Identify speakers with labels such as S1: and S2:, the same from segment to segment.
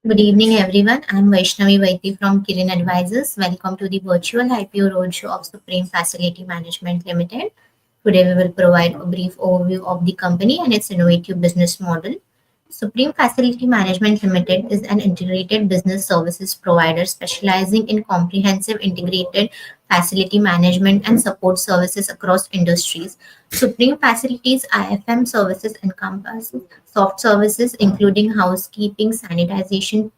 S1: Good evening, everyone. I'm Vaishnavi Vaiti from Kirin Advisors. Welcome to the virtual IPO roadshow of Supreme Facility Management Limited. Today, we will provide a brief overview of the company and its innovative business model. Supreme Facility Management Limited is an integrated business services provider specializing in comprehensive integrated facility management and support services across industries. Supreme Facilities IFM services encompass soft services including housekeeping, sanitization,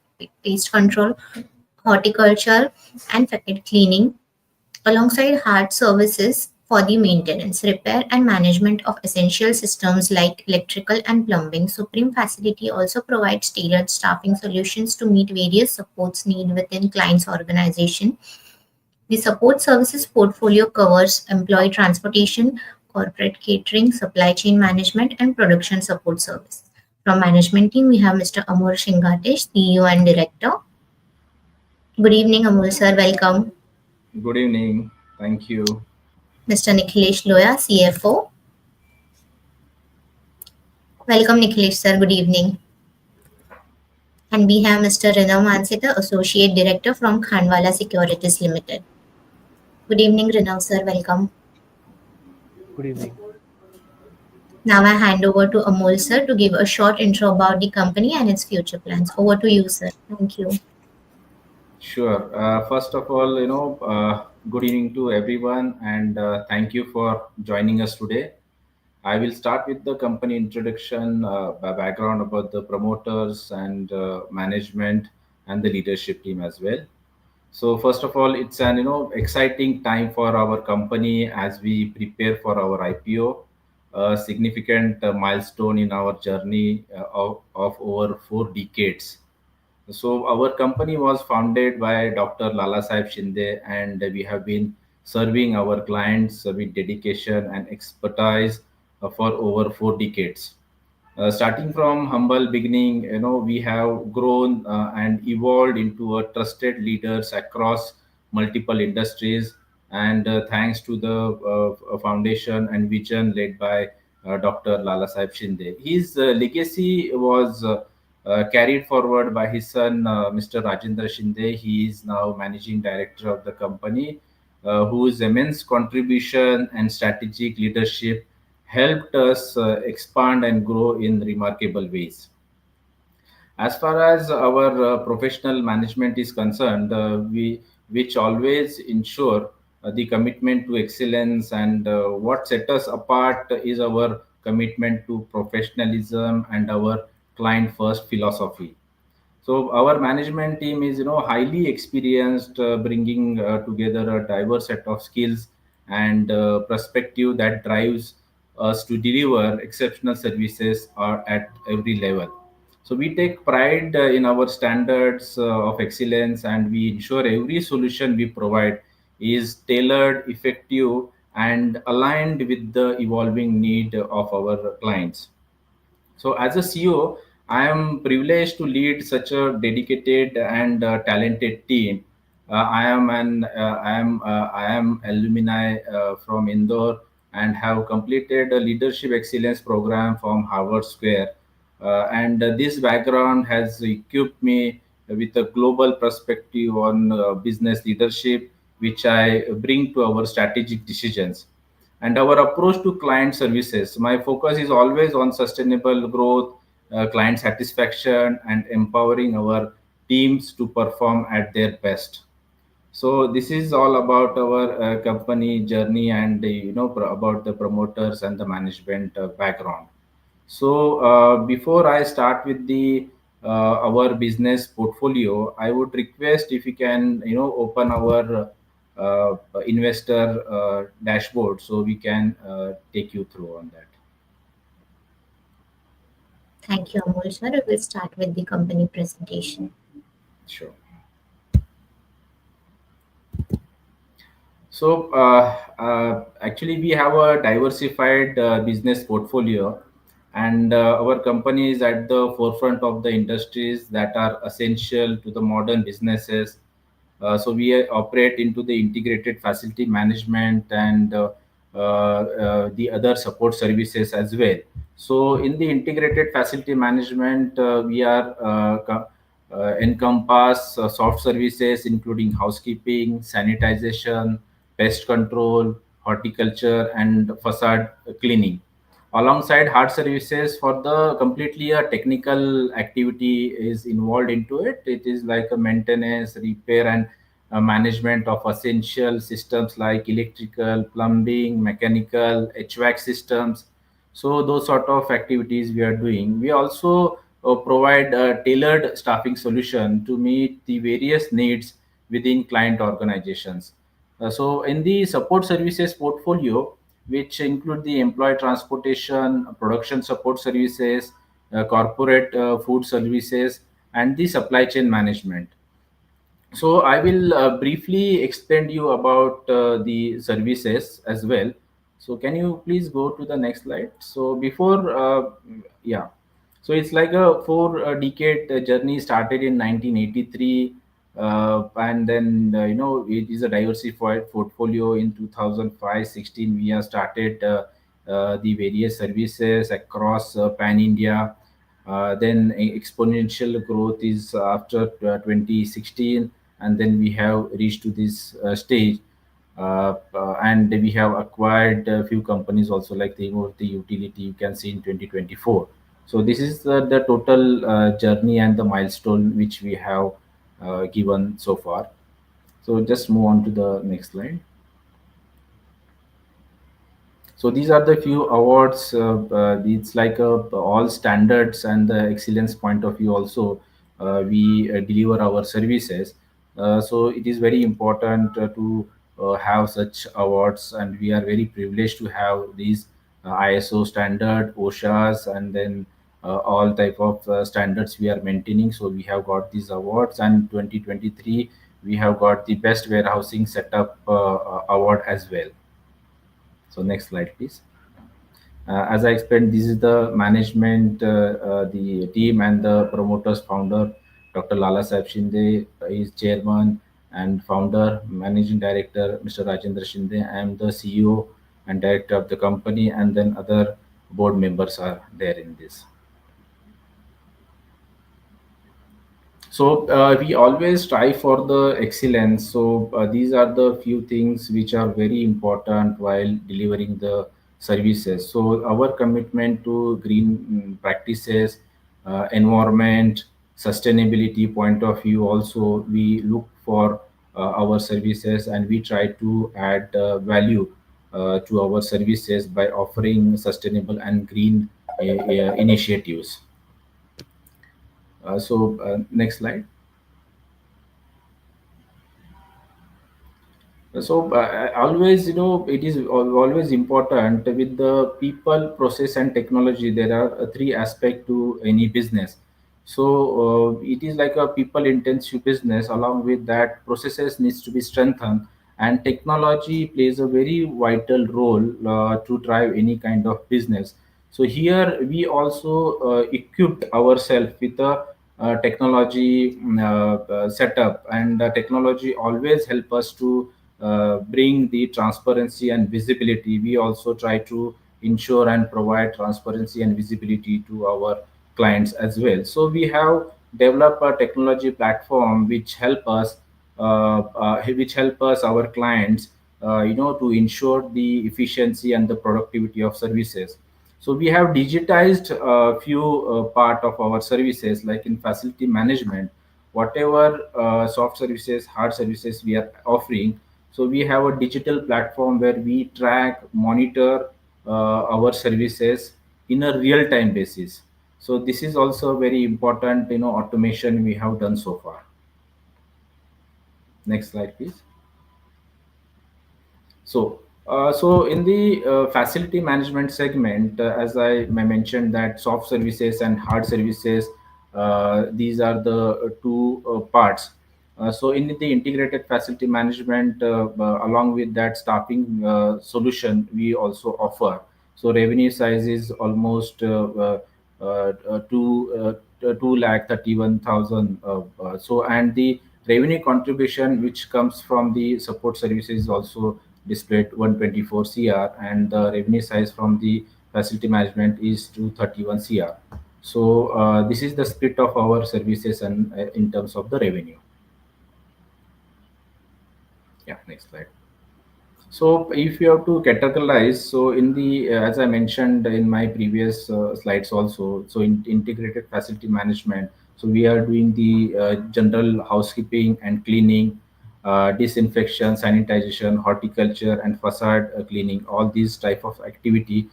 S1: pest control, horticulture, and facade cleaning, alongside hard services for the maintenance, repair, and management of essential systems like electrical and plumbing. Supreme Facility also provides tailored staffing solutions to meet various supports needs within clients' organization. The support services portfolio covers employee transportation, corporate catering, supply chain management, and production support service. From management team, we have Mr. Amur Shingatesh, CEO and Director. Good evening, Amul sir. Welcome.
S2: Good evening. Thank you.
S1: Mr. Nikhilesh Loya, CFO. Welcome, Nikhilesh sir. Good evening. And we have Mr. Rinav Mansita, Associate Director from Khandwala Securities Limited. Good evening, Rinav sir. Welcome.
S3: Good evening.
S1: Now I hand over to Amol sir to give a short intro about the company and its future plans. Over to you, sir. Thank you.
S2: Sure. First of all, good evening to everyone, and thank you for joining us today. I will start with the company introduction, background about the promoters and management and the leadership team as well. So first of all, it's an exciting time for our company as we prepare for our IPO, a significant milestone in our journey of over 4 decades. So our company was founded by Dr. Lala Sahib Shinde, and we have been serving our clients with dedication and expertise for over 4 decades. Starting from humble beginning, we have grown and evolved into a trusted leaders across multiple industries. And thanks to the foundation and vision led by Dr. Lala Sahib Shinde, his legacy was carried forward by his son, Mr. Rajendra Shinde. He is now managing director of the company, whose immense contribution and strategic leadership helped us expand and grow in remarkable ways. As far as our professional management is concerned, we which always ensure the commitment to excellence, and what set us apart is our commitment to professionalism and our client first philosophy. So our management team is, highly experienced, bringing together a diverse set of skills and perspective that drives us to deliver exceptional services at every level. So we take pride in our standards of excellence, and we ensure every solution we provide is tailored, effective, and aligned with the evolving need of our clients. So, as a CEO, I am privileged to lead such a dedicated and talented team. I am alumni from Indore and have completed a leadership excellence program from Harvard Square. And this background has equipped me with a global perspective on business leadership, which I bring to our strategic decisions and our approach to client services. My focus is always on sustainable growth, client satisfaction, and empowering our teams to perform at their best. So this is all about our company journey, and about the promoters and the management background. So before I start with the our business portfolio, I would request if you can open our investor dashboard so we can take you through on that.
S1: Thank you, Amol sir. We will start with the company presentation.
S2: Sure. So actually, we have a diversified business portfolio, and our company is at the forefront of the industries that are essential to the modern businesses. So we operate into the integrated facility management and the other support services as well. So in the integrated facility management, we are encompass soft services including housekeeping, sanitization, pest control, horticulture, and facade cleaning. Alongside hard services, for the completely a technical activity is involved into it. It is like a maintenance, repair, and management of essential systems like electrical, plumbing, mechanical, HVAC systems. So those sort of activities we are doing. We also provide a tailored staffing solution to meet the various needs within client organizations. So in the support services portfolio, which include the employee transportation, production support services, corporate food services, and the supply chain management. So I will briefly explain you about the services as well. So can you please go to the next slide? So before, yeah, so it's like a four decade journey started in 1983, and then it is a diversified portfolio. In 2005-16 we have started the various services across pan India. Then exponential growth is after 2016, and then we have reached to this stage, and we have acquired a few companies also, like the utility you can see in 2024. So this is the total journey and the milestone which we have given so far. So just move on to the next slide. So these are the few awards. It's like all standards and the excellence point of view. Also, we deliver our services. So it is very important to have such awards, and we are very privileged to have these ISO standard, OSHAs, and then all type of standards we are maintaining. So we have got these awards, and 2023 we have got the best warehousing setup award as well. So next slide, please. As I explained, this is the management, the team, and the promoters, founder, Dr. Lala Sahib Shinde is chairman and founder, managing director, Mr. Rajendra Shinde. I am the CEO and director of the company, and then other board members are there in this. So we always strive for the excellence. So these are the few things which are very important while delivering the services. So our commitment to green practices, environment, sustainability point of view. Also, we look for our services, and we try to add value to our services by offering sustainable and green initiatives. Next slide. So always, it is always important with the people, process, and technology. There are three aspects to any business. So it is like a people-intensive business. Along with that, processes needs to be strengthened, and technology plays a very vital role to drive any kind of business. So here we also equipped ourselves with a technology setup, and technology always help us to bring the transparency and visibility. We also try to ensure and provide transparency and visibility to our clients as well. So we have developed a technology platform which help us our clients, to ensure the efficiency and the productivity of services. So we have digitized a few part of our services, like in facility management, whatever soft services, hard services we are offering. So we have a digital platform where we track, monitor our services in a real time basis. So this is also very important, automation we have done so far. Next slide, please. So in the facility management segment, as I mentioned, that soft services and hard services, these are the two parts. So in the integrated facility management, along with that staffing solution, we also offer. So revenue size is almost two lakh 31,000. So and the revenue contribution which comes from the support services is also displayed 124 CR, and the revenue size from the facility management is 231 CR. So this is the split of our services and in terms of the revenue. Yeah, next slide. So if you have to categorize, so in the as I mentioned in my previous slides also, so in integrated facility management, so we are doing the general housekeeping and cleaning, disinfection, sanitization, horticulture, and facade cleaning. All these type of activity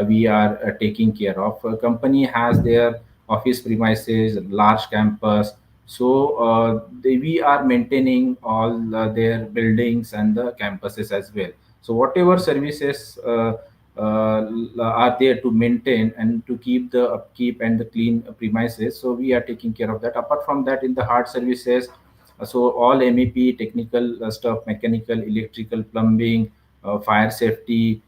S2: we are taking care of. A company has their office premises, large campus, so we are maintaining all their buildings and the campuses as well. So whatever services are there to maintain and to keep the upkeep and the clean premises, so we are taking care of that. Apart from that, in the hard services, so all MEP technical stuff, mechanical, electrical, plumbing, fire safety.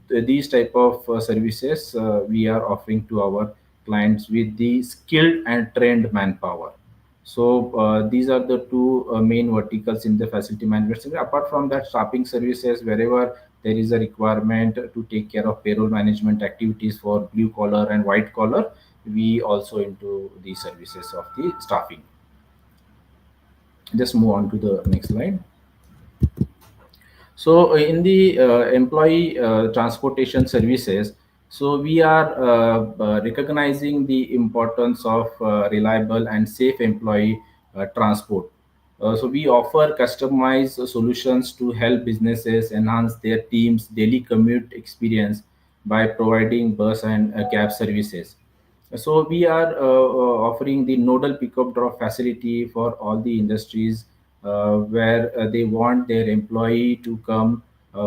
S2: These type of services we are offering to our clients with the skilled and trained manpower. So these are the two main verticals in the facility management sector. Apart from that, staffing services, wherever there is a requirement to take care of payroll management activities for blue collar and white collar, we also into the services of the staffing. Just move on to the next slide. So in the employee transportation services, so we are recognizing the importance of reliable and safe employee transport. So we offer customized solutions to help businesses enhance their team's daily commute experience by providing bus and cab services. So we are offering the nodal pickup drop facility for all the industries where they want their employee to come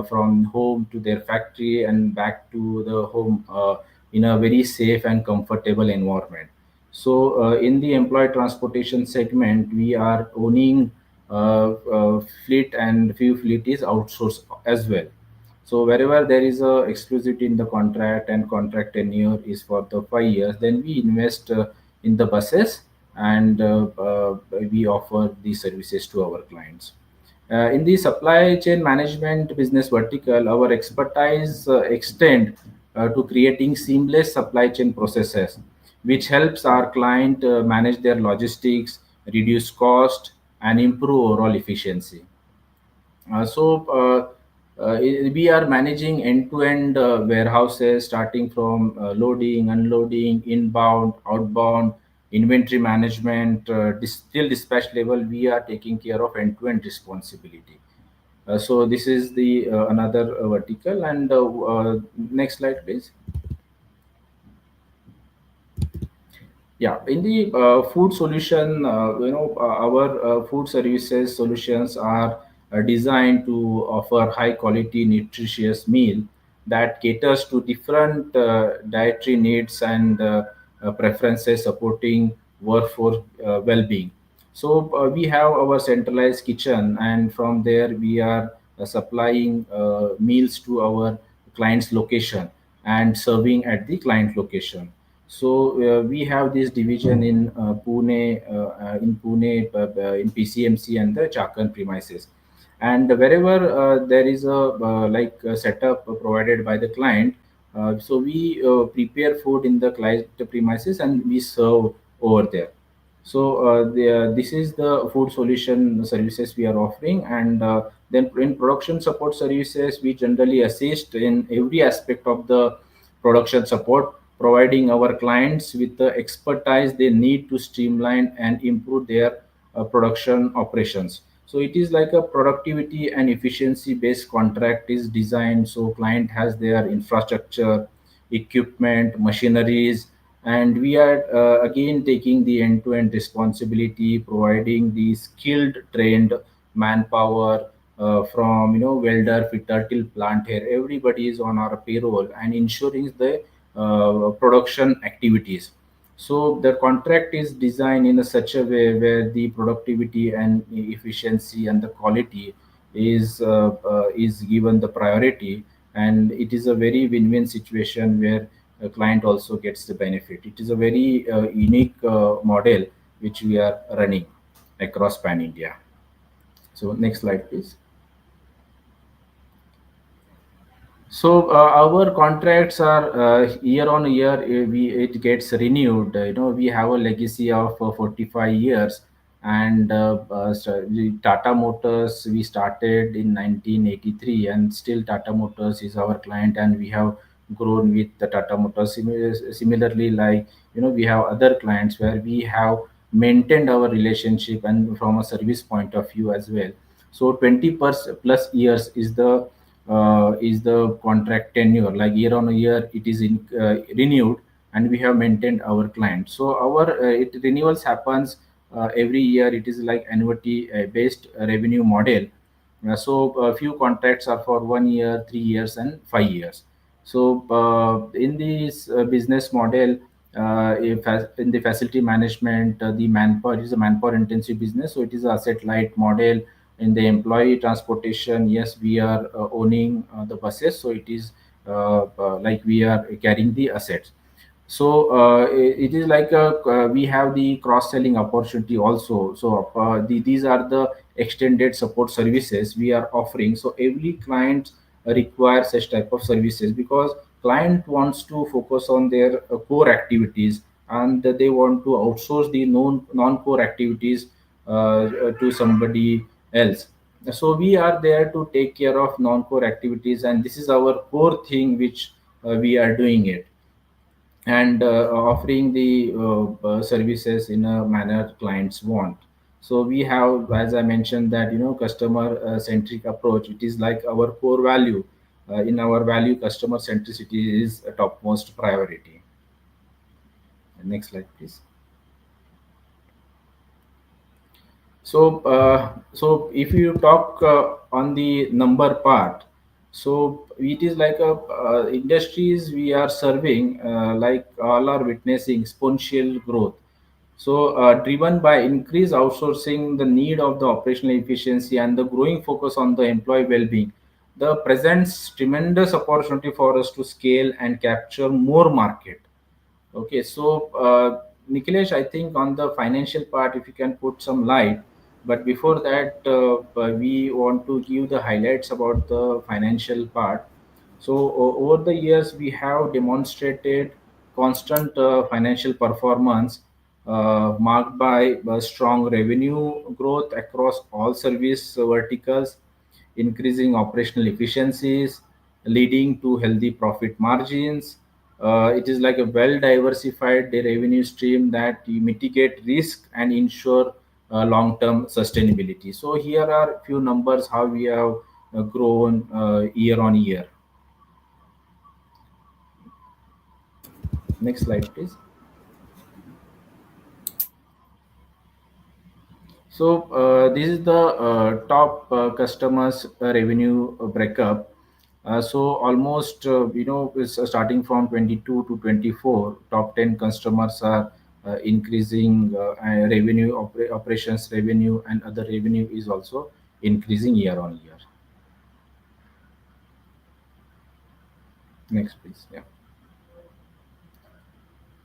S2: from home to their factory and back to the home in a very safe and comfortable environment. So in the employee transportation segment, we are owning fleet, and few fleet is outsourced as well. So wherever there is a exclusivity in the contract and contract tenure is for the 5 years, then we invest in the buses, and we offer these services to our clients. In the supply chain management business vertical, our expertise extend to creating seamless supply chain processes, which helps our client manage their logistics, reduce cost, and improve overall efficiency. We are managing end-to-end warehouses, starting from loading, unloading, inbound, outbound, inventory management, till dispatch level. We are taking care of end-to-end responsibility. So this is the another vertical. And next slide, please. Yeah, in the food solution, our food services solutions are designed to offer high quality, nutritious meal that caters to different dietary needs and preferences, supporting workforce well-being. So we have our centralized kitchen, and from there we are supplying meals to our client's location and serving at the client location. So we have this division in Pune, in PCMC and the Chakan premises. And wherever there is a like a setup provided by the client, so we prepare food in the client premises and we serve over there. So this is the food solution services we are offering, and then in production support services, we generally assist in every aspect of the production support, providing our clients with the expertise they need to streamline and improve their production operations. So it is like a productivity and efficiency based contract is designed. So client has their infrastructure, equipment, machineries, and we are again taking the end-to-end responsibility, providing the skilled, trained manpower from welder, fitter till plant here. Everybody is on our payroll and ensuring the production activities. So the contract is designed in a such a way where the productivity and efficiency and the quality is given the priority, and it is a very win-win situation where a client also gets the benefit. It is a very unique model which we are running across pan India. So next slide, please. So our contracts are year on year. We it gets renewed. We have a legacy of 45 years, and Tata Motors we started in 1983, and still Tata Motors is our client, and we have grown with the Tata Motors. Similarly, like we have other clients where we have maintained our relationship, and from a service point of view as well. So 20 plus years is the contract tenure, like year on year it is renewed, and we have maintained our client. So our renewals happens every year. It is like annuity based revenue model. So a few contracts are for 1 year, 3 years, and 5 years. So in this business model, if in the facility management, the manpower it is a manpower intensive business, so it is asset light model. In the employee transportation, yes, we are owning the buses, so it is like we are carrying the assets. So it is like we have the cross selling opportunity also. So these are the extended support services we are offering. So every client requires such type of services, because client wants to focus on their core activities, and they want to outsource the non-core activities to somebody else. So we are there to take care of non-core activities, and this is our core thing which we are doing it, and offering the services in a manner clients want. So we have, as I mentioned, that customer centric approach. It is like our core value. In our value, customer centricity is a topmost priority. Next slide, please. So if you talk on the number part, so it is like a industries we are serving, like all are witnessing exponential growth. So driven by increased outsourcing, the need of the operational efficiency, and the growing focus on the employee well-being, the presents tremendous opportunity for us to scale and capture more market. Okay, so Nikhilesh, I think on the financial part, if you can put some light. But before that, we want to give the highlights about the financial part. So over the years, we have demonstrated constant financial performance, marked by strong revenue growth across all service verticals, increasing operational efficiencies, leading to healthy profit margins. It is like a well diversified revenue stream that you mitigate risk and ensure long term sustainability. So here are few numbers how we have grown year on year. Next slide, please. So this is the top customers revenue breakup. So almost is starting from 22 to 24, top 10 customers are increasing revenue, operations revenue, and other revenue is also increasing year on year. Next, please. Yeah.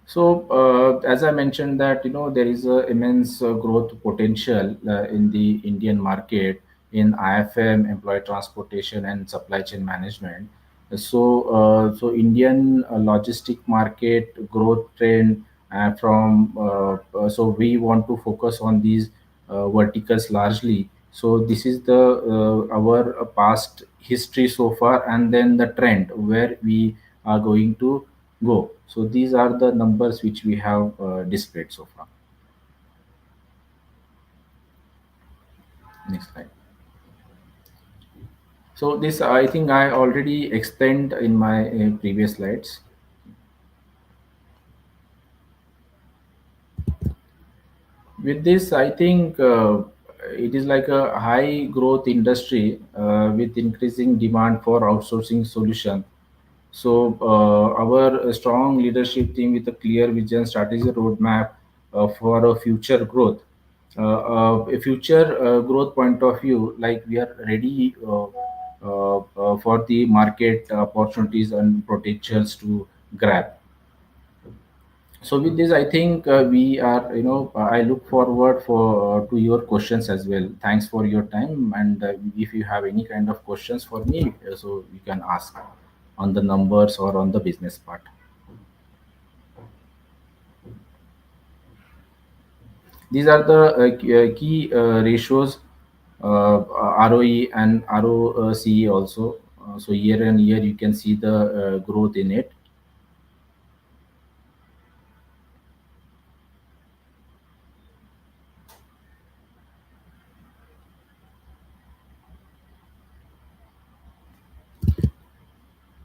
S2: So, as I mentioned that there is a immense growth potential in the Indian market in IFM, employee transportation, and supply chain management. So Indian logistic market growth trend so we want to focus on these verticals largely. So this is the our past history so far, and then the trend where we are going to go. So these are the numbers which we have displayed so far. Next slide. So this I think I already explained in my previous slides. With this, I think it is like a high growth industry with increasing demand for outsourcing solution. So our strong leadership team with a clear vision, strategy, roadmap for a future growth. A future growth point of view, like we are ready for the market opportunities and potentials to grab. So with this, I think we are, I look forward for to your questions as well. Thanks for your time, and if you have any kind of questions for me, so you can ask. on the numbers or on the business part. These are the key ratios, ROE and ROCE also. So year and year you can see the growth in it.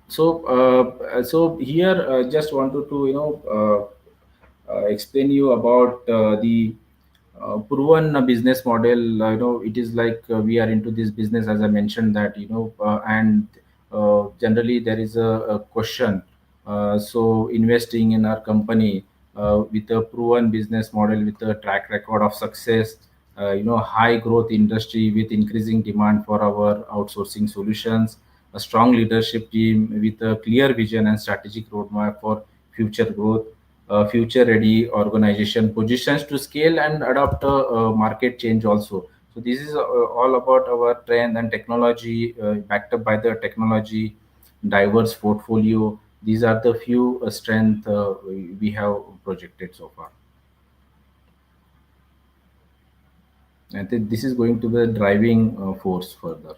S2: So here just wanted to explain you about the proven business model. It is like we are into this business, as I mentioned that, and generally there is a question. So investing in our company with a proven business model, with a track record of success, high growth industry with increasing demand for our outsourcing solutions, a strong leadership team with a clear vision and strategic roadmap for future growth, future ready organization positions to scale and adopt a market change also. So this is all about our trend and technology, backed up by the technology, diverse portfolio. These are the few strength we have projected so far. I think this is going to be the driving force further.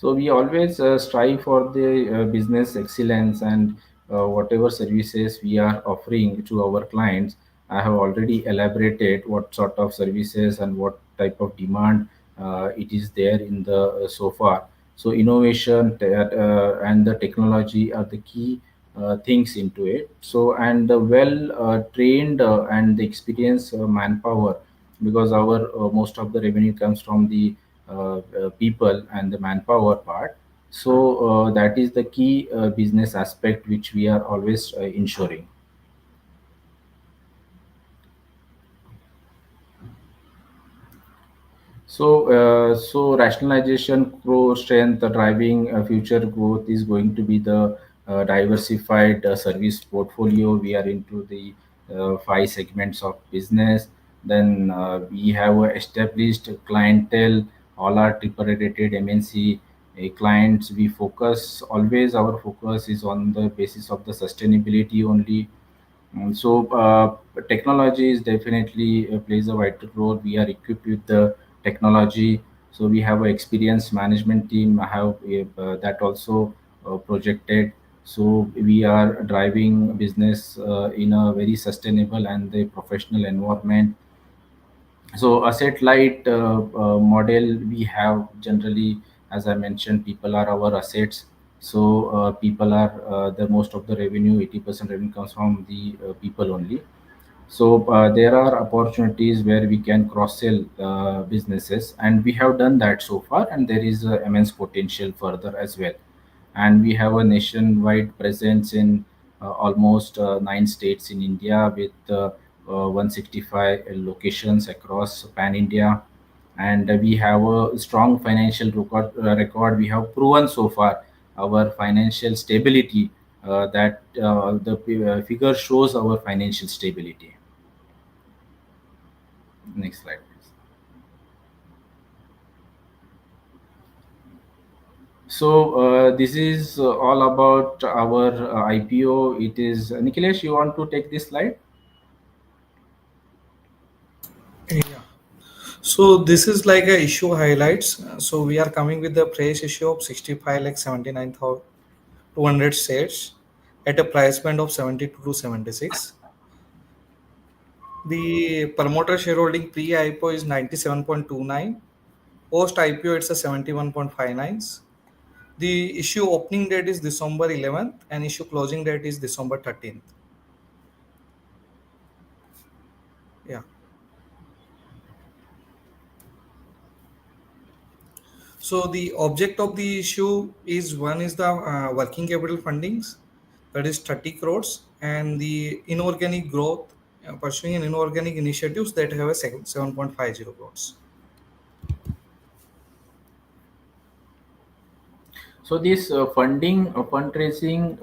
S2: So we always strive for the business excellence, and whatever services we are offering to our clients. I have already elaborated what sort of services and what type of demand it is there in the so far. So innovation and the technology are the key things into it. So and the well trained and the experienced manpower, because our most of the revenue comes from the people and the manpower part. So that is the key business aspect which we are always ensuring. So rationalization, core strength, driving future growth is going to be the diversified service portfolio. We are into the five segments of business. Then we have a established clientele. All are triple rated MNC clients. We focus always. Our focus is on the basis of the sustainability only. Technology is definitely plays a vital role. We are equipped with the technology, so we have an experienced management team. I have that also projected. So we are driving business in a very sustainable and the professional environment. So asset light model we have generally, as I mentioned, people are our assets. So people are the most of the revenue, 80% revenue comes from the people only. So there are opportunities where we can cross sell businesses, and we have done that so far, and there is immense potential further as well. And we have a nationwide presence in almost 9 states in India, with 165 locations across pan India. And we have a strong financial record. We have proven so far our financial stability. That the figure shows our financial stability. Next slide, please. So this is all about our IPO. It is Nikhilesh. You want to take this slide?
S4: Yeah. So this is like a issue highlights. So we are coming with the fresh issue of 65 like 79,200 shares at a price band of 72 to 76. The promoter shareholding pre IPO is 97.29. Post IPO it's a 71.59. The issue opening date is December 11th and issue closing date is December 13th. Yeah. So the object of the issue is one is the working capital fundings, that is 30 crores, and the inorganic growth, pursuing an inorganic initiatives that have a 7.50 crores.
S2: So this funding, fundraising,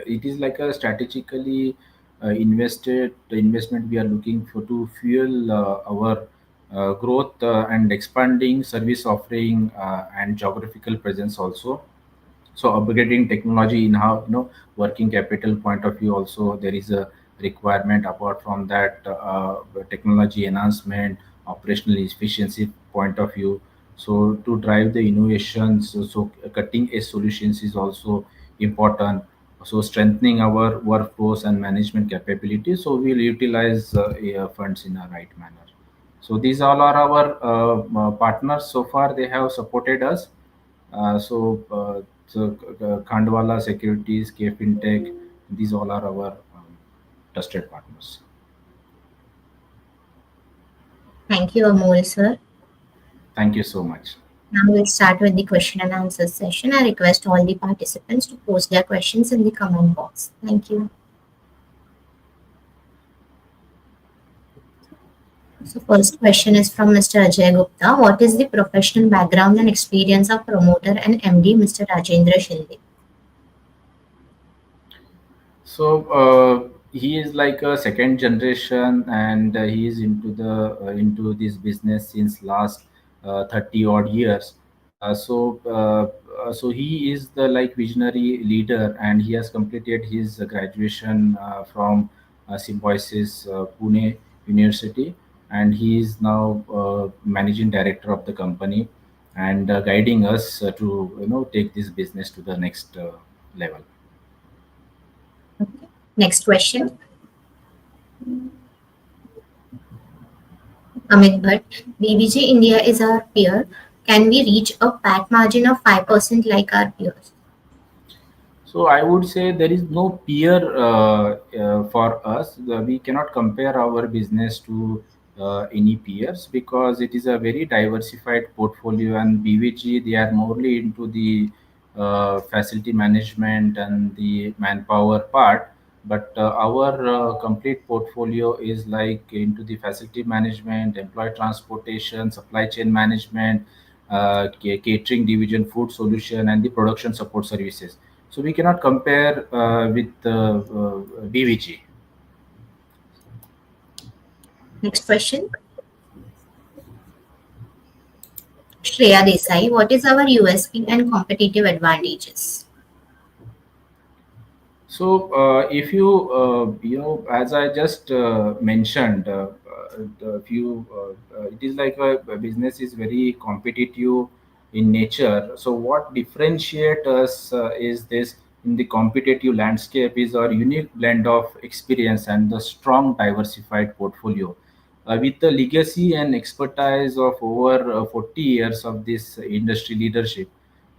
S2: it is like a strategically invested investment we are looking for to fuel our growth and expanding service offering and geographical presence also. So upgrading technology in how, working capital point of view also, there is a requirement. Apart from that, technology enhancement, operational efficiency point of view. So to drive the innovations, so cutting edge solutions is also important. So strengthening our workforce and management capability, so we'll utilize funds in a right manner. So these all are our partners. So far they have supported us. Khandwala Securities, K Fintech, these all are our trusted partners.
S1: Thank you, Amol, sir.
S2: Thank you so much.
S1: Now we'll start with the question and answer session. I request all the participants to post their questions in the comment box. Thank you. So first question is from Mr. Ajay Gupta. What is the professional background and experience of promoter and MD, Mr. Rajendra Shinde?
S2: So he is like a second generation, and he is into this business since last 30 odd years. So he is the like visionary leader, and he has completed his graduation from Symbiosis Pune University, and he is now managing director of the company, and guiding us to take this business to the next level.
S1: Next question. Amit Bhatt. BBJ India is our peer. Can we reach a PAT margin of 5% like our peers?
S2: So I would say there is no peer for us. We cannot compare our business to any peers because it is a very diversified portfolio. And BVG, they are morely into the facility management and the manpower part. But our complete portfolio is like into the facility management, employee transportation, supply chain management, catering division, food solution, and the production support services. So we cannot compare with BVG.
S1: Next question. Shreya Desai. What is our USP and competitive advantages?
S2: So, if you, as I just mentioned, it is like a business is very competitive in nature. So, what differentiates us is this in the competitive landscape is our unique blend of experience and the strong diversified portfolio. With the legacy and expertise of over 40 years of this industry leadership,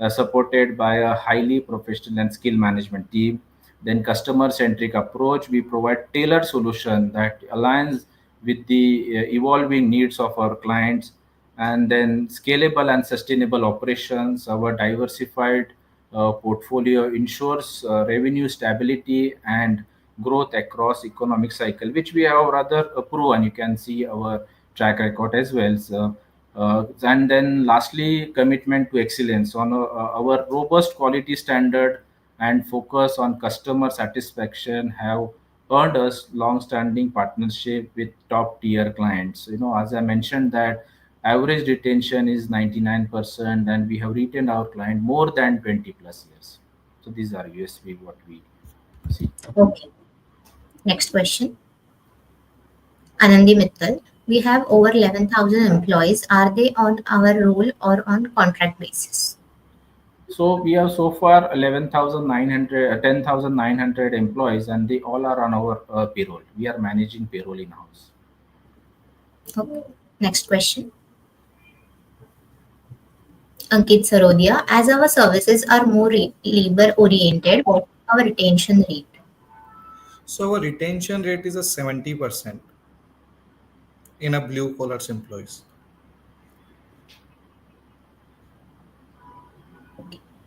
S2: supported by a highly professional and skill management team, then customer centric approach, we provide tailored solution that aligns with the evolving needs of our clients. And then scalable and sustainable operations, our diversified portfolio ensures revenue stability and growth across economic cycle, which we have rather proven. You can see our track record as well. And then lastly, commitment to excellence on our robust quality standard and focus on customer satisfaction have earned us long-standing partnership with top-tier clients. As I mentioned that average retention is 99%, and we have retained our client more than 20 plus years. So these are USP what we see.
S1: Okay. Next question. Anandi Mittal. We have over 11,000 employees. Are they on our roll or on contract basis?
S2: So we have so far 11,900, 10,900 employees, and they all are on our payroll. We are managing payroll in house.
S1: Okay. Next question. Ankit Sarodia. As our services are more labor oriented, what is our retention rate?
S4: So our retention rate is a 70% in a blue collars employees.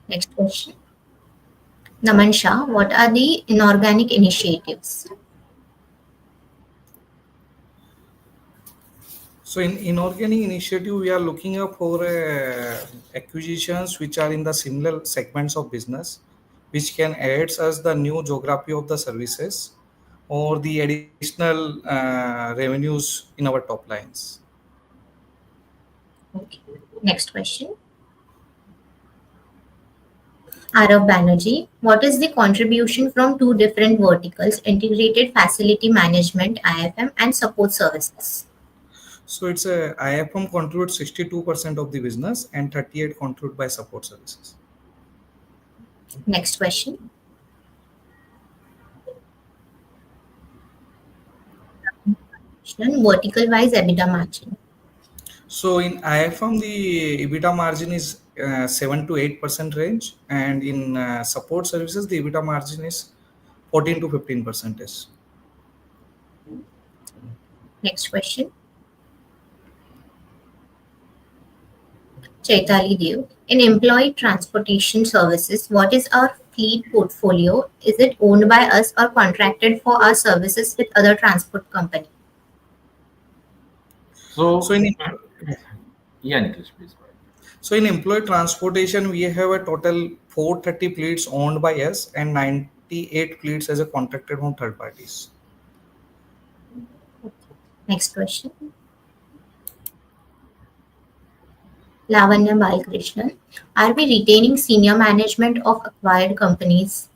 S1: Next question. Naman Shah. What are the inorganic initiatives?
S4: So in inorganic initiative, we are looking up for acquisitions which are in the similar segments of business, which can add us the new geography of the services or the additional revenues in our top lines.
S1: Okay. Next question. Arav Banerjee, what is the contribution from two different verticals, integrated facility management (IFM) and support services?
S4: So it's a IFM contributes 62% of the business and 38 contribute by support services.
S1: Next question. Vertical wise EBITDA margin.
S4: So in IFM, the EBITDA margin is 7 to 8% range, and in support services, the EBITDA margin is 14 to 15%.
S1: Next question. Chaitali Dev. In employee transportation services, what is our fleet portfolio? Is it owned by us or contracted for our services with other transport company?
S4: So
S2: So,
S4: in
S2: yeah, Nikhil, please go ahead.
S4: so in employee transportation, we have a total 430 fleets owned by us and 98 fleets as a contracted from third parties.
S1: Next question. Lavanya Balakrishnan. Are we retaining senior management of acquired companies?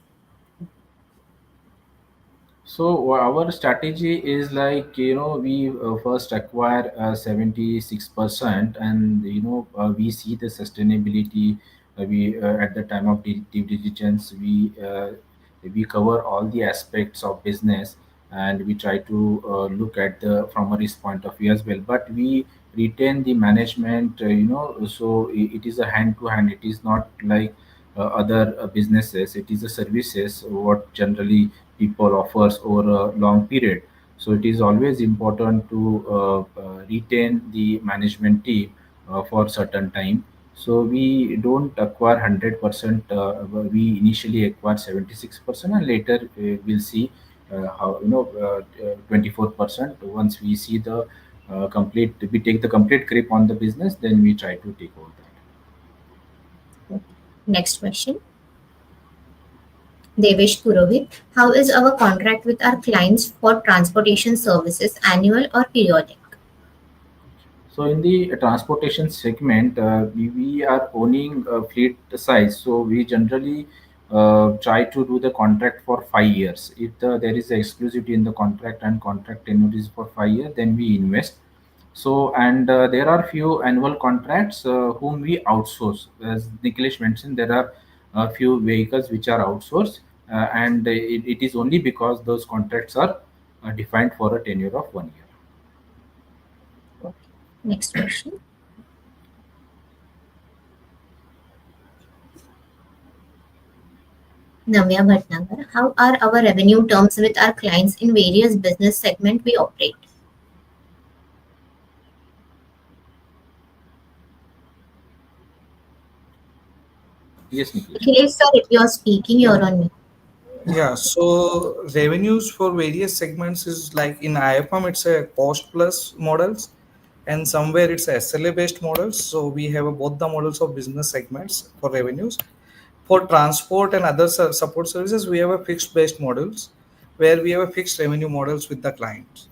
S2: So our strategy is like, we first acquire 76%, and we see the sustainability. We At the time of due diligence, we cover all the aspects of business, and we try to look at the from a risk point of view as well. But we retain the management, so it is a hand to hand. It is not like other businesses. It is a services what generally people offers over a long period. So it is always important to retain the management team for certain time. So we don't acquire 100%. We initially acquire 76%, and later we'll see how 24%. Once we see the complete, we take the complete grip on the business, then we try to take over that.
S1: Next question. Devesh Purohit. How is our contract with our clients for transportation services, annual or periodic?
S2: So in the transportation segment, we are owning a fleet size. So we generally try to do the contract for 5 years. If there is exclusivity in the contract and contract tenure is for 5 years, then we invest. So, and there are few annual contracts whom we outsource. As Nikhilesh mentioned, there are a few vehicles which are outsourced, and it is only because those contracts are defined for a tenure of 1 year.
S1: Next question. Navya Bhatnagar. How are our revenue terms with our clients in various business segments we operate?
S2: Yes, Nikhilesh.
S1: Akhilesh sir, if you are speaking, you're on mute.
S4: Yeah, so revenues for various segments is like in IFM, it's a cost plus models, and somewhere it's a SLA based models. So we have both the models of business segments for revenues. For transport and other support services, we have a fixed based models where we have a fixed revenue models with the clients.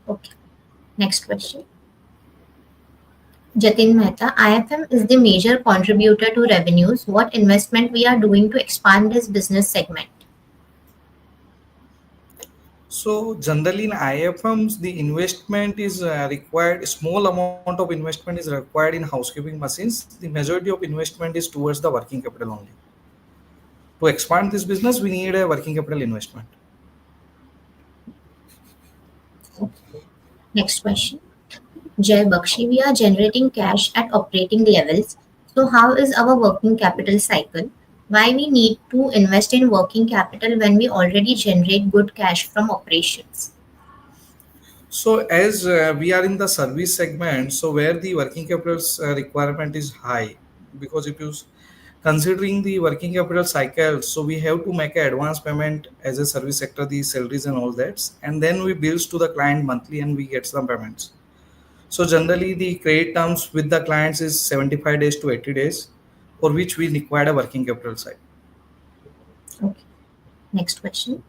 S1: Okay. Next question. Jatin Mehta. IFM is the major contributor to revenues. What investment we are doing to expand this business segment?
S4: So generally in IFMs, the investment is required. Small amount of investment is required in housekeeping machines. The majority of investment is towards the working capital only. To expand this business, we need a working capital investment.
S1: Next question. Jay Bakshi. We are generating cash at operating levels. So how is our working capital cycle? Why we need to invest in working capital when we already generate good cash from operations?
S4: So as we are in the service segment, so where the working capital requirement is high, because if you considering the working capital cycle, so we have to make an advance payment as a service sector, the salaries and all that, and then we bills to the client monthly and we get some payments. So generally the credit terms with the clients is 75 days to 80 days, for which we require a working capital cycle.
S1: Okay. Next question.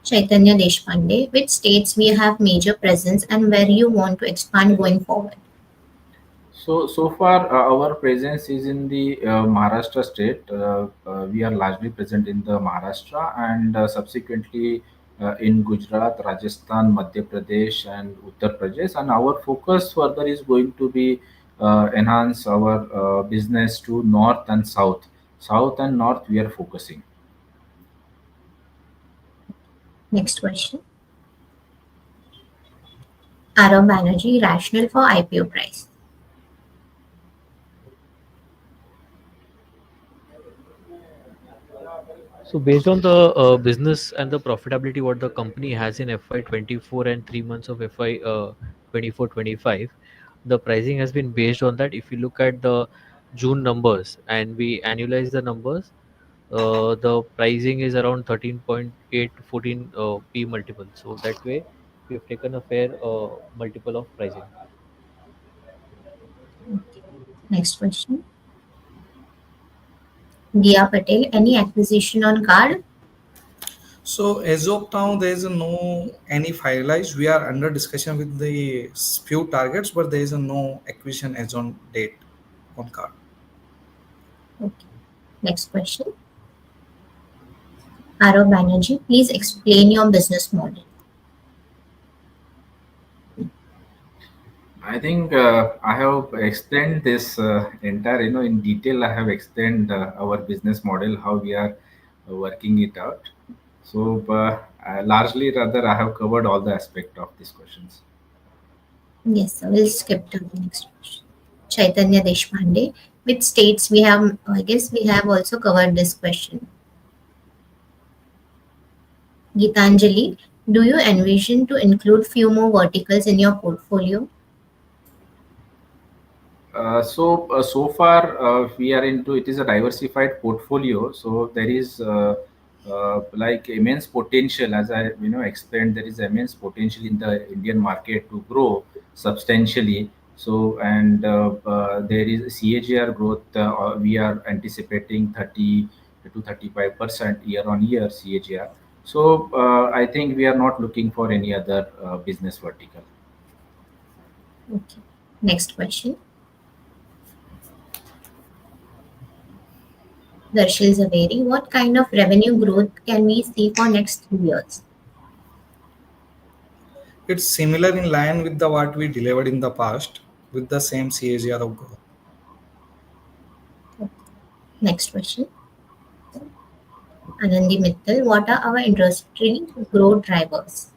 S1: Chaitanya Deshpande, which states we have major presence and where you want to expand going forward.
S2: So far, our presence is in the Maharashtra state. We are largely present in the Maharashtra and subsequently in Gujarat, Rajasthan, Madhya Pradesh, and Uttar Pradesh. And our focus further is going to be enhance our business to north and south. South and north, we are focusing.
S1: Next question. Arav Banerjee, rationale for IPO price.
S3: So based on the business and the profitability what the company has in FY24 and 3 months of FY 24-25, the pricing has been based on that. If you look at the June numbers and we annualize the numbers, the pricing is around 13.8 to 14 p multiple. So that way we have taken a fair multiple of pricing.
S1: Next question. Dia Patel, any acquisition on card?
S4: So as of now, there is no any finalized. We are under discussion with the few targets, but there is no acquisition as on date on card.
S1: Okay. Next question. Arav Banerjee, please explain your business model.
S2: I think I have explained this entire, in detail. I have explained our business model, how we are working it out. So, largely, rather, I have covered all the aspect of these questions.
S1: Yes, so we'll skip to the next question. Chaitanya Deshpande, which states we have, I guess we have also covered this question. Gitanjali, do you envision to include few more verticals in your portfolio?
S2: So far we are into it is a diversified portfolio. So there is like immense potential, as I explained. There is immense potential in the Indian market to grow substantially. So and there is CAGR growth. We are anticipating 30 to 35% year on year CAGR. So I think we are not looking for any other business vertical.
S1: Okay. Next question. Darshil Zaveri, what kind of revenue growth can we see for next 3 years?
S4: It's similar in line with the what we delivered in the past with the same CAGR of growth.
S1: Next question. Anandi Mittal, what are our industry growth drivers?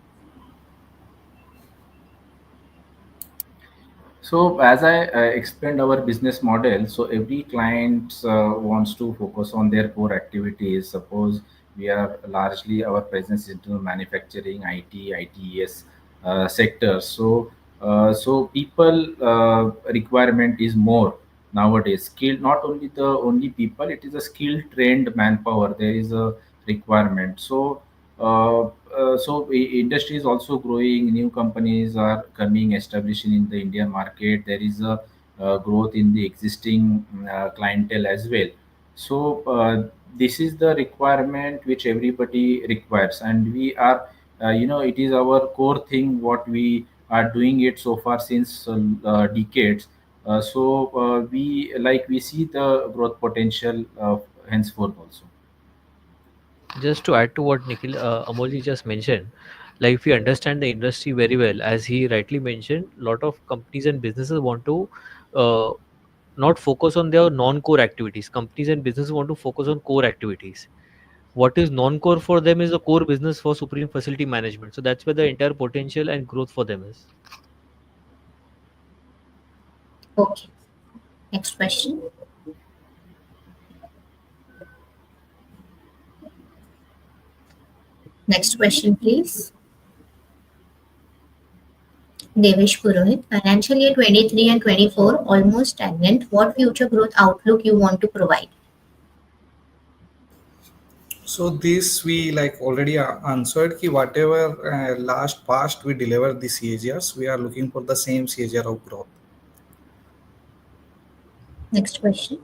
S2: So as I explained our business model, so every client wants to focus on their core activities. Suppose we are largely our presence into manufacturing, IT, ITES sectors. So people requirement is more nowadays. Skill, not only the only people, it is a skilled trained manpower. There is a requirement. Industry is also growing. New companies are coming, establishing in the Indian market. There is a growth in the existing clientele as well. So this is the requirement which everybody requires, and we are, it is our core thing. What we are doing it so far since decades. We see the growth potential henceforth also.
S3: Just to add to what Nikhil Amolji just mentioned, like if we understand the industry very well, as he rightly mentioned, a lot of companies and businesses want to uh, not focus on their non-core activities. Companies and businesses want to focus on core activities. What is non-core for them is the core business for Supreme Facility Management. So that's where the entire potential and growth for them is.
S1: Okay. Next question. Next question, please. Devesh Purohit, financial year 23 and 24 almost stagnant. What future growth outlook you want to provide?
S4: So this we like already answered. Ki whatever last past we delivered the CAGRs, we are looking for the same CAGR of growth.
S1: Next question.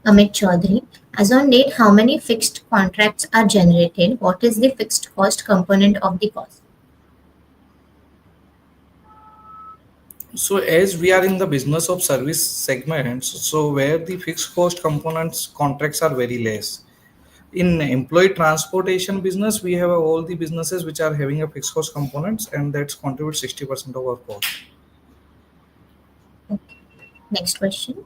S1: Amit Chaudhary. As on date, how many fixed contracts are generated? What is the fixed cost component of the cost?
S4: So as we are in the business of service segments, so where the fixed cost components contracts are very less. In employee transportation business, we have all the businesses which are having a fixed cost components, and that's contribute 60% of our cost.
S1: Okay. Next question.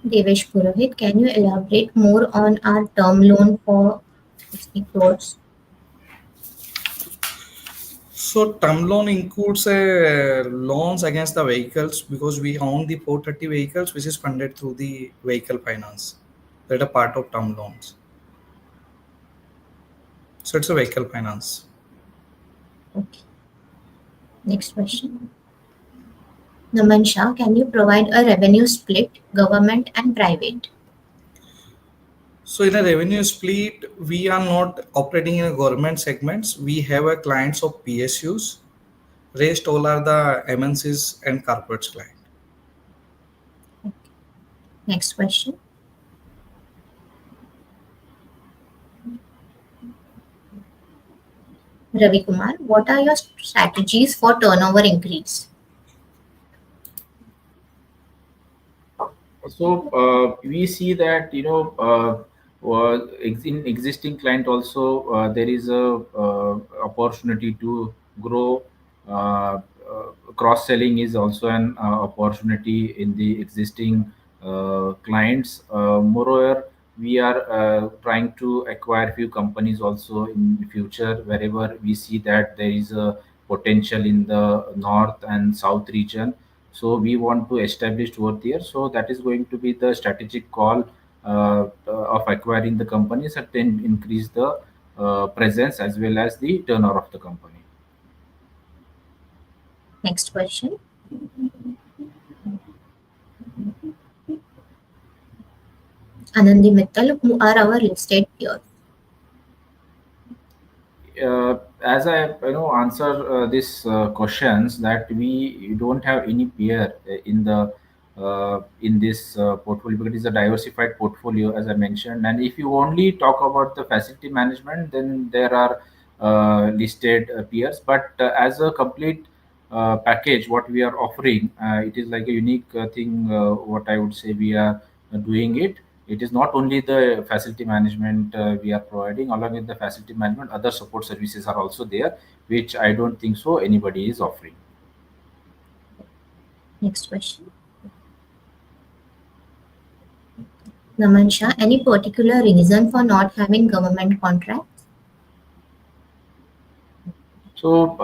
S1: Devesh Purohit, can you elaborate more on our term loan for 60 crores?
S4: So term loan includes loans against the vehicles because we own the 430 vehicles, which is funded through the vehicle finance. That are part of term loans. So it's a vehicle finance.
S1: Okay. Next question. Naman Shah, can you provide a revenue split, government and private?
S4: So in a revenue split, we are not operating in a government segments. We have a clients of PSUs. Rest all are the MNCs and corporates client.
S1: Next question. Ravi Kumar, what are your strategies for turnover increase?
S2: So we see that in existing client also there is a opportunity to grow. Cross selling is also an opportunity in the existing clients. Moreover, we are trying to acquire few companies also in the future wherever we see that there is a potential in the north and south region, so we want to establish over there. So that is going to be the strategic call of acquiring the companies and then increase the presence as well as the turnover of the company.
S1: Next question. Anandi Mittal, who are our listed peers?
S2: As I answer these questions, that we don't have any peer in this portfolio because it's a diversified portfolio, as I mentioned. And if you only talk about the facility management, then there are listed peers. But as a complete package, what we are offering, it is like a unique thing. What I would say we are doing it. It is not only the facility management we are providing. Along with the facility management, other support services are also there, which I don't think so anybody is offering.
S1: Next question. Naman Shah, any particular reason for not having government contracts?
S2: So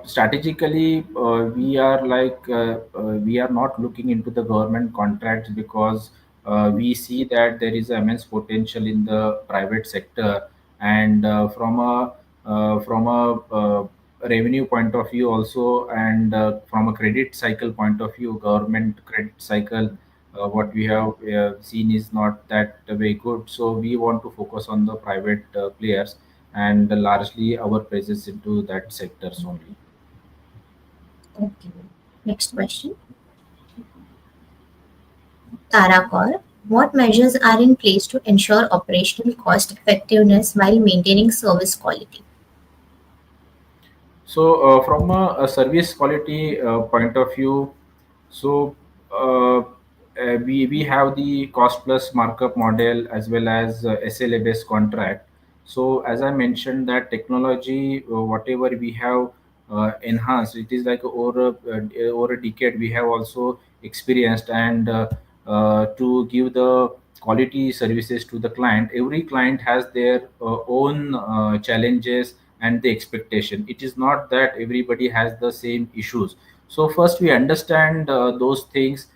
S2: strategically, we are not looking into the government contracts because we see that there is immense potential in the private sector, and from a revenue point of view also, and from a credit cycle point of view, government credit cycle. What we have seen is not that very good. So we want to focus on the private players and largely our presence into that sectors only.
S1: Okay. Next question. Tara Kaur, what measures are in place to ensure operational cost effectiveness while maintaining service quality?
S2: So from a service quality point of view, so we have the cost plus markup model as well as SLA based contract. So as I mentioned, that technology, whatever we have enhanced, it is like over a decade we have also experienced, and to give the quality services to the client. Every client has their own challenges and the expectation. It is not that everybody has the same issues. So first we understand those things,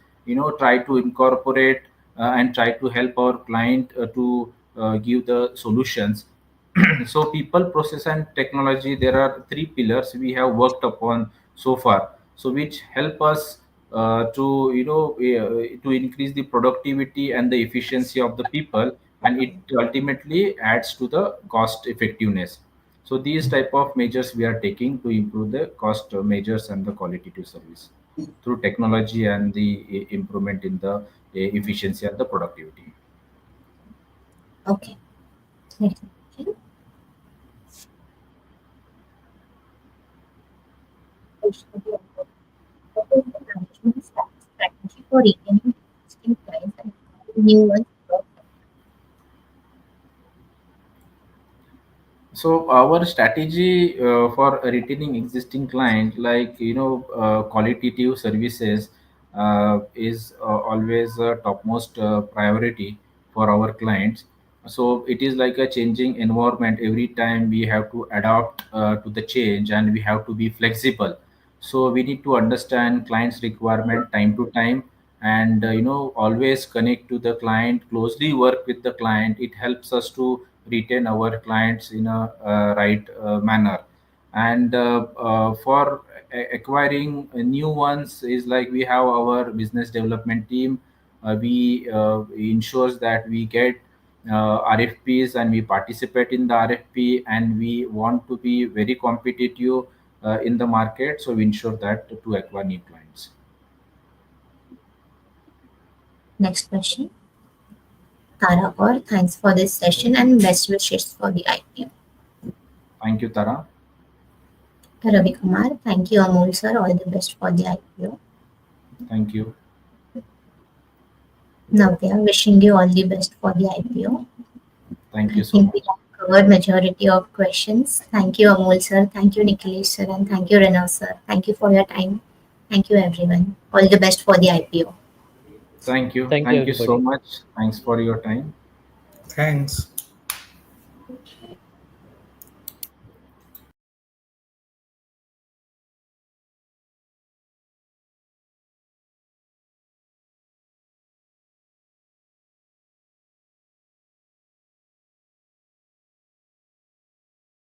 S2: try to incorporate and try to help our client to give the solutions. So people, process and technology, there are three pillars we have worked upon so far, so which help us to to increase the productivity and the efficiency of the people, and it ultimately adds to the cost effectiveness. So these type of measures we are taking to improve the cost measures and the quality to service through technology and the improvement in the efficiency and the productivity.
S1: Okay. Next question. What is the management strategy for retaining existing clients and acquiring new ones?
S2: So our strategy for retaining existing client, like qualitative services, is always a topmost priority for our clients. So it is like a changing environment. Every time we have to adapt to the change, and we have to be flexible. So we need to understand clients' requirement time to time, and always connect to the client, closely work with the client. It helps us to retain our clients in a right manner. And for acquiring new ones, is like we have our business development team. We ensures that we get RFPs, and we participate in the RFP, and we want to be very competitive in the market, so we ensure that to acquire new clients.
S1: Next question. Tara Kaur, thanks for this session and best wishes for the IPO.
S2: Thank you, Tara.
S1: Ravi Kumar, thank you Amol sir, all the best for the IPO.
S2: Thank you.
S1: Navya, wishing you all the best for the IPO.
S2: Thank
S1: I
S2: you so
S1: think we
S2: much.
S1: have covered majority of questions. Thank you Amol sir, thank you Nikhilesh sir, and thank you Renav sir. Thank you for your time. Thank you everyone. All the best for the IPO.
S2: Thank you.
S3: Thank you,
S2: Thank you so
S3: everybody.
S2: much. Thanks for your time.
S4: Thanks.